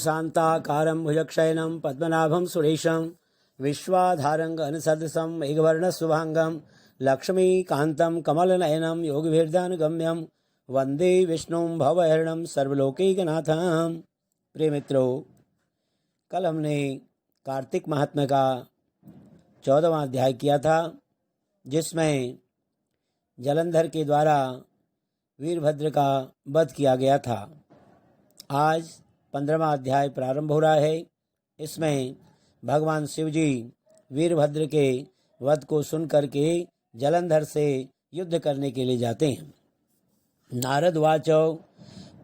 शान्ताकारं भुजक्षयनं पद्मनाभं सुरेशं विश्वाधारं गगनसदृशं मेघवर्णशुभांगं लक्ष्मीकान्तं कमलनयनं योगिभिर्ध्यानगम्यं वंदे विष्णुं भवहरणं सर्वलोकैकनाथं। प्रिय मित्रों, कल हमने कार्तिक महात्म्य का 14वां अध्याय किया था, जिसमें जलंधर के द्वारा वीरभद्र का वध किया गया था। आज 15वां अध्याय प्रारंभ हो रहा है। इसमें भगवान शिव जी वीरभद्र के वध को सुनकर के जलंधर से युद्ध करने के लिए जाते हैं। नारद वाचो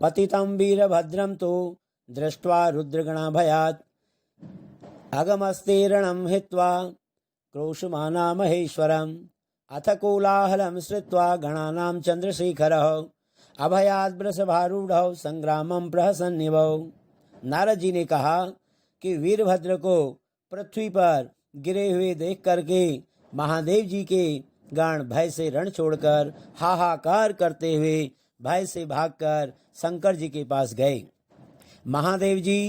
पतितं वीरभद्रं तो दृष्ट्वा रुद्रगणा भयात् अगमस्ते रणं हित्वा क्रोशमाना महेश्वरम् अथ कोलाहलं श्रुत्वा गणानां चंद्रशेखरः अभयाद् वृषभारूढ़ संग्रामं प्रहसन्निवौ। नारद जी ने कहा कि वीरभद्र को पृथ्वी पर गिरे हुए देख करके महादेव जी के गण भय से रण छोड़कर हाहाकार करते हुए भय से भागकर शंकर जी के पास गए। महादेव जी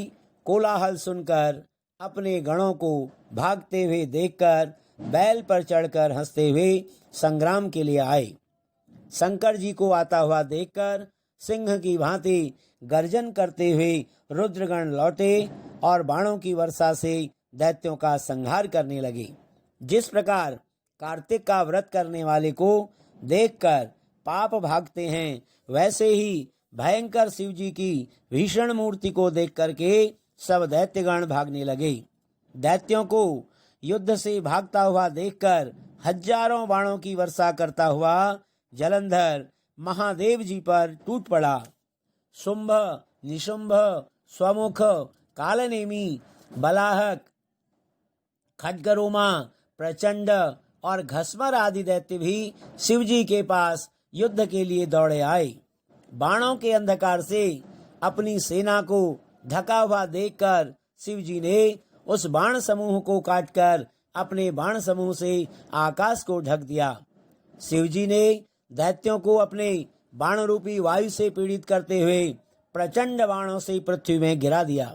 कोलाहल सुनकर अपने गणों को भागते हुए देखकर बैल पर चढ़कर हंसते हुए संग्राम के लिए आए। शंकर जी को आता हुआ देखकर सिंह की भांति गर्जन करते हुए रुद्रगण लौटे और बाणों की वर्षा से दैत्यों का संहार करने लगे। जिस प्रकार कार्तिक का व्रत करने वाले को देखकर पाप भागते हैं, वैसे ही भयंकर शिव जी की भीषण मूर्ति को देख करके सब दैत्यगण भागने लगे। दैत्यों को युद्ध से भागता हुआ देखकर हजारों बाणों की वर्षा करता हुआ जलंधर महादेव जी पर टूट पड़ा। शुंभ, निशुंभ, स्वमुख, कालनेमी, बलाहक, खड्गरोमा, प्रचंड और घस्मर आदि दैत्य भी शिव जी के पास युद्ध के लिए दौड़े आए। बाणों के अंधकार से अपनी सेना को ढका हुआ देखकर शिव जी ने उस बाण समूह को काटकर अपने बाण समूह से आकाश को ढक दिया। शिव जी ने दैत्यों को अपने बाण रूपी वायु से पीड़ित करते हुए प्रचंड बाणों से पृथ्वी में गिरा दिया।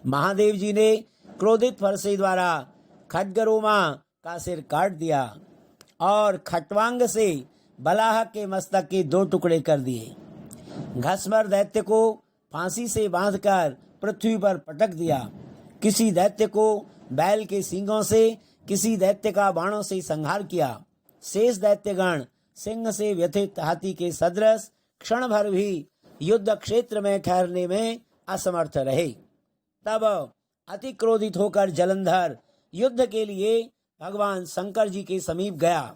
महादेव जी ने क्रोधित फरसे द्वारा खड्गरोमा का सिर काट दिया और खट्वांग से बलाहक के मस्तक के 2 टुकड़े कर दिए। घस्मर दैत्य को फांसी से बांधकर पृथ्वी पर पटक दिया। किसी दैत्य को बैल के सींगों से, किसी दैत्य का बाणों से संहार किया। शेष दैत्यगण सिंह से व्यथित हाथी के सदृश क्षण भर भी युद्ध क्षेत्र में ठहरने में असमर्थ रहे। तब अति क्रोधित होकर जलंधर युद्ध के लिए भगवान शंकर जी के समीप गया।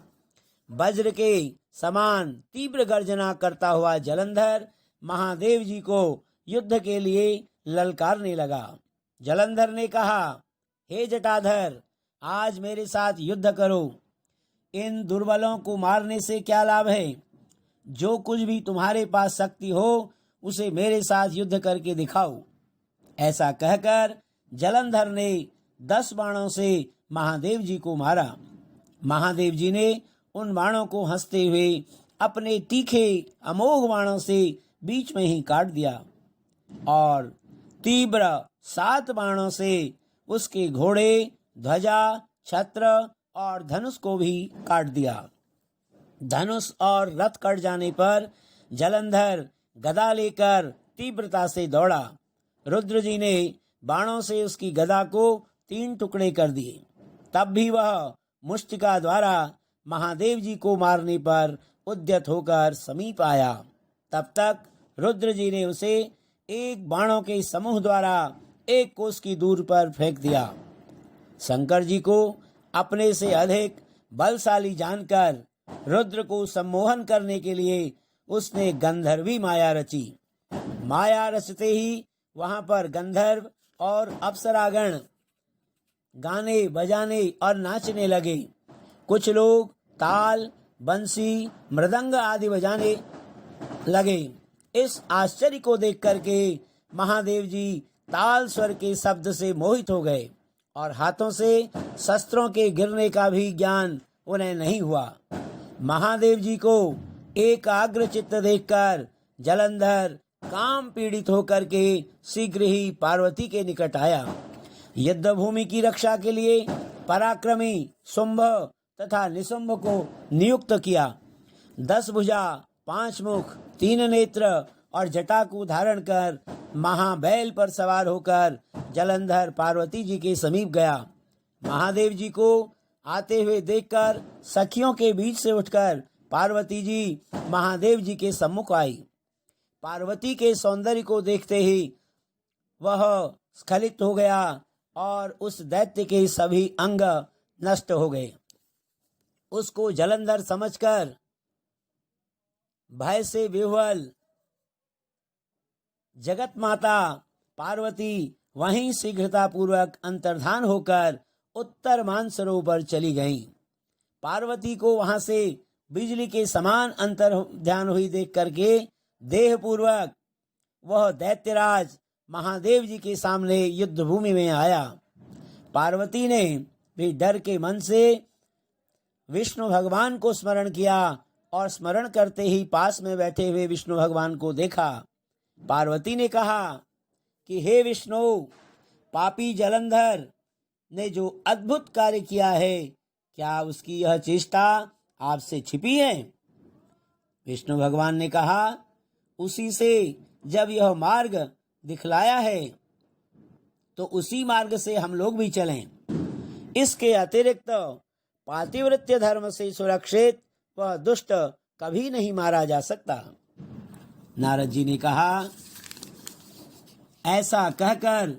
वज्र के समान तीव्र गर्जना करता हुआ जलंधर महादेव जी को युद्ध के लिए ललकारने लगा। जलंधर ने कहा, हे जटाधर, आज मेरे साथ युद्ध करो। इन दुर्बलों को मारने से क्या लाभ है? जो कुछ भी तुम्हारे पास शक्ति हो उसे मेरे साथ युद्ध करके दिखाओ। ऐसा कहकर जलंधर ने 10 बाणों से महादेव जी को मारा। महादेव जी ने उन बाणों को हंसते हुए अपने तीखे अमोघ बाणों से बीच में ही काट दिया और तीव्र 7 बाणों से उसके घोड़े, ध्वजा, छत्र और धनुष को भी काट दिया। धनुष और रथ कट जाने पर जलंधर गदा लेकर तीव्रता से दौड़ा। रुद्र जी ने बाणों से उसकी गदा को 3 टुकड़े कर दिए। तब भी वह मुष्टिका द्वारा महादेव जी को मारने पर उद्यत होकर समीप आया। तब तक रुद्र जी ने उसे एक बाणों के समूह द्वारा 1 कोस की दूर पर फेंक दिया। शंकर जी को अपने से अधिक बलशाली जानकर रुद्र को सम्मोहन करने के लिए उसने गंधर्वी माया रची। माया रचते ही वहां पर गंधर्व और अप्सरागण गाने बजाने और नाचने लगे। कुछ लोग ताल, बंसी, मृदंग आदि बजाने लगे। इस आश्चर्य को देख करके महादेव जी ताल स्वर के शब्द से मोहित हो गए और हाथों से शस्त्रों के गिरने का भी ज्ञान उन्हें नहीं हुआ। महादेव जी को एकाग्र चित्त देखकर जलंधर काम पीड़ित होकर के शीघ्र ही पार्वती के निकट आया। युद्ध भूमि की रक्षा के लिए पराक्रमी शुंभ तथा निशुंभ को नियुक्त किया। 10 भुजा, 5 मुख, 3 नेत्र और जटा को धारण कर महाबैल पर सवार होकर जलंधर पार्वती जी के समीप गया। महादेव जी को आते हुए देखकर सखियों के बीच से उठकर पार्वती जी महादेव जी के सम्मुख आई। पार्वती के सौंदर्य को देखते ही वह स्खलित हो गया और उस दैत्य के सभी अंग नष्ट हो गए। उसको जलंधर समझकर भय से विह्वल जगत माता पार्वती वहीं शीघ्रता पूर्वक अंतर्धान होकर उत्तर मानसरोवर चली गईं। पार्वती को वहां से बिजली के समान अंतर्ध्यान हुई देख करके देह पूर्वक वह दैत्यराज महादेव जी के सामने युद्ध भूमि में आया। पार्वती ने भी डर के मन से विष्णु भगवान को स्मरण किया और स्मरण करते ही पास में बैठे हुए विष्णु भगवान को देखा। पार्वती ने कहा कि हे विष्णु, पापी जलंधर ने जो अद्भुत कार्य किया है, क्या उसकी यह चेष्टा आपसे छिपी है? विष्णु भगवान ने कहा, उसी से जब यह मार्ग दिखलाया है तो उसी मार्ग से हम लोग भी चलें। इसके अतिरिक्त पातिव्रत्य धर्म से सुरक्षित वह दुष्ट कभी नहीं मारा जा सकता। नारद जी ने कहा, ऐसा कहकर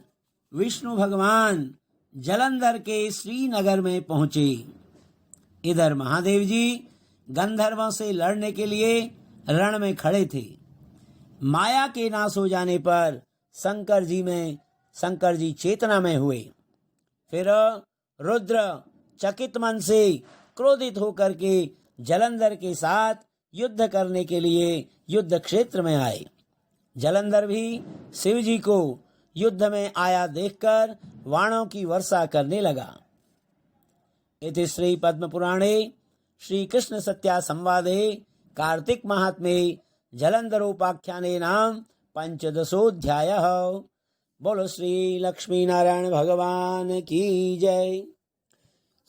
विष्णु भगवान जलंधर के श्रीनगर में पहुंचे। इधर महादेव जी गंधर्वों से लड़ने के लिए रण में खड़े थे। माया के नाश हो जाने पर शंकर जी चेतना में हुए। फिर रुद्र चकित मन से क्रोधित होकर के जलंधर के साथ युद्ध करने के लिए युद्ध क्षेत्र में आए। जलंधर भी शिव जी को युद्ध में आया देखकर वाणों की वर्षा करने लगा। इति श्री पद्म पुराणे श्री कृष्ण सत्या संवादे कार्तिक महात्म्ये जलंधरोपाख्याने नाम 15ोऽध्यायः। बोलो श्री लक्ष्मी नारायण भगवान की जय।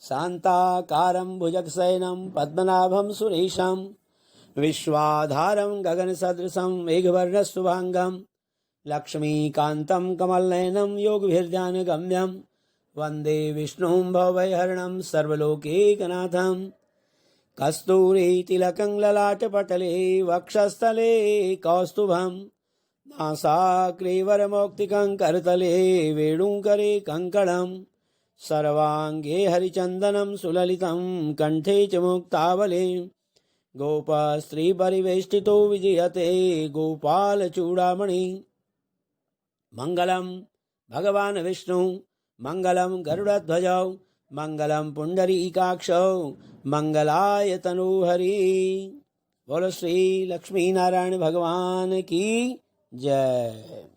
शांताकारं भुजगशयनं पद्मनाभं सुरेशं विश्वाधारं गगनसदृशं मेघवर्णशुभांगं लक्ष्मीकान्तं कमलनयनं योगभिर्ध्यानगम्यं वन्दे विष्णुं भवभयहरणं सर्वलोकैकनाथं। कस्तूरीतिलकं ललाटपटले वक्षस्थले कौस्तुभं नासाग्रे वरमौक्तिकं करतले वेणुकरे कङ्कणं सर्वाङ्गे हरिचन्दनं सुललितं कण्ठे च मुक्तावले गोपस्त्रीपरिवेष्टितो विजयते गोपालचूडामणि। मङ्गलं भगवान् विष्णु मङ्गलं गरुडध्वजौ मंगलम पुंडरीकाक्षौ मंगलाय तनूहरि। बोलो श्री लक्ष्मी नारायण भगवान की जय।